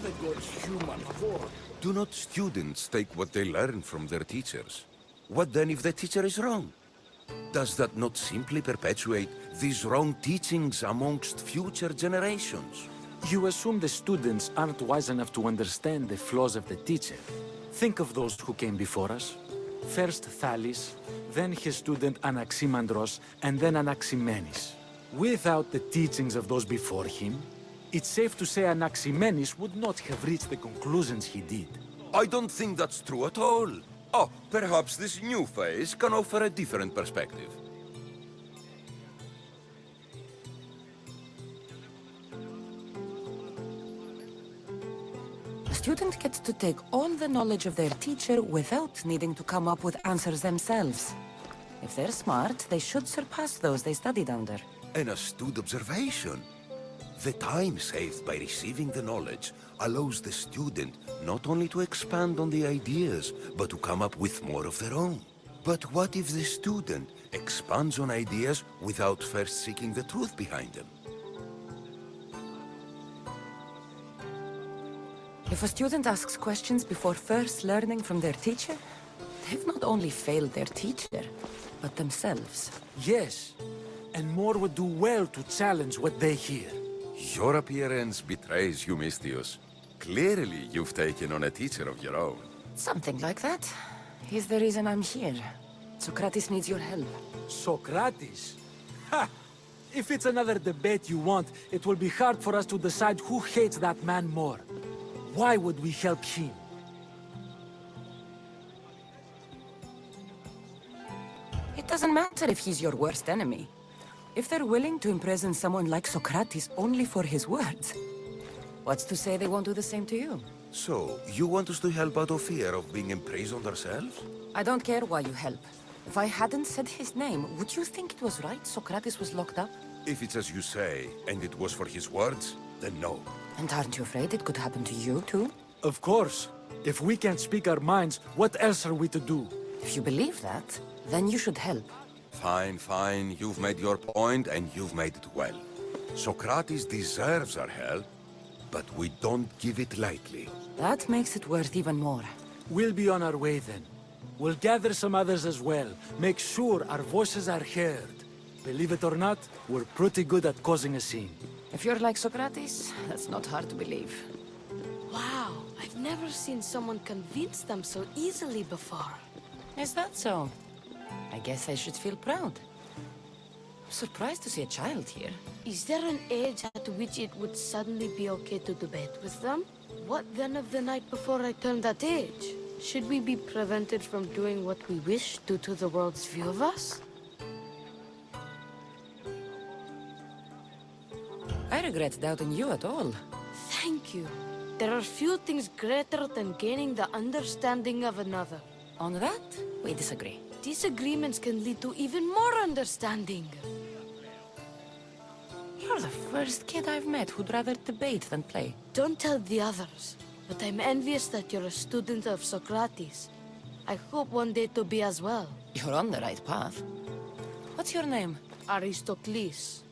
the God's human form. Do not students take what they learn from their teachers? What then if the teacher is wrong? Does that not simply perpetuate these wrong teachings amongst future generations? You assume the students aren't wise enough to understand the flaws of the teacher. Think of those who came before us. First Thales, then his student Anaximandros, and then Anaximenes. Without the teachings of those before him, it's safe to say Anaximenes would not have reached the conclusions he did. I don't think that's true at all. Oh, perhaps this new phase can offer a different perspective. A student gets to take all the knowledge of their teacher without needing to come up with answers themselves. If they're smart, they should surpass those they studied under. An astute observation. The time saved by receiving the knowledge allows the student not only to expand on the ideas, but to come up with more of their own. But what if the student expands on ideas without first seeking the truth behind them? If a student asks questions before first learning from their teacher, they've not only failed their teacher, but themselves. Yes, and more would do well to challenge what they hear. Your appearance betrays you, Mystios. Clearly, you've taken on a teacher of your own. Something like that. He's the reason I'm here. Socrates needs your help. Socrates? Ha! If it's another debate you want, it will be hard for us to decide who hates that man more. Why would we help him? It doesn't matter if he's your worst enemy. If they're willing to imprison someone like Socrates only for his words, what's to say they won't do the same to you? So, you want us to help out of fear of being imprisoned ourselves? I don't care why you help. If I hadn't said his name, would you think it was right Socrates was locked up? If it's as you say, and it was for his words, then no. And aren't you afraid it could happen to you too? Of course. If we can't speak our minds, what else are we to do? If you believe that, then you should help. Fine, fine. You've made your point, and you've made it well. Socrates deserves our help, but we don't give it lightly. That makes it worth even more. We'll be on our way then. We'll gather some others as well. Make sure our voices are heard. Believe it or not, we're pretty good at causing a scene. If you're like Socrates, that's not hard to believe. Wow, I've never seen someone convince them so easily before. Is that so? I guess I should feel proud. I'm surprised to see a child here. Is there an age at which it would suddenly be okay to debate with them? What then of the night before I turned that age? Should we be prevented from doing what we wish due to the world's view of us? I regret doubting you at all. Thank you. There are few things greater than gaining the understanding of another. On that, we disagree. Disagreements can lead to even more understanding. You're the first kid I've met who'd rather debate than play. Don't tell the others, but I'm envious that you're a student of Socrates. I hope one day to be as well. You're on the right path. What's your name? Aristocles.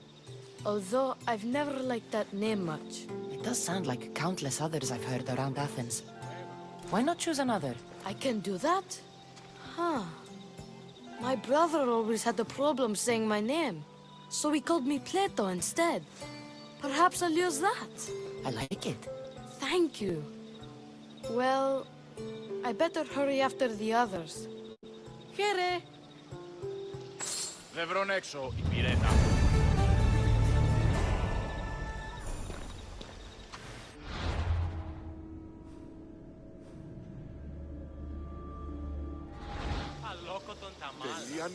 Although I've never liked that name much. It does sound like countless others I've heard around Athens. Why not choose another? I can do that? Huh. My brother always had a problem saying my name, so he called me Plato instead. Perhaps I'll use that. I like it. Thank you. Well, I better hurry after the others. Here. Δεν βρουν έξω η πυρέτα. Αλόκοτον τα μάτια.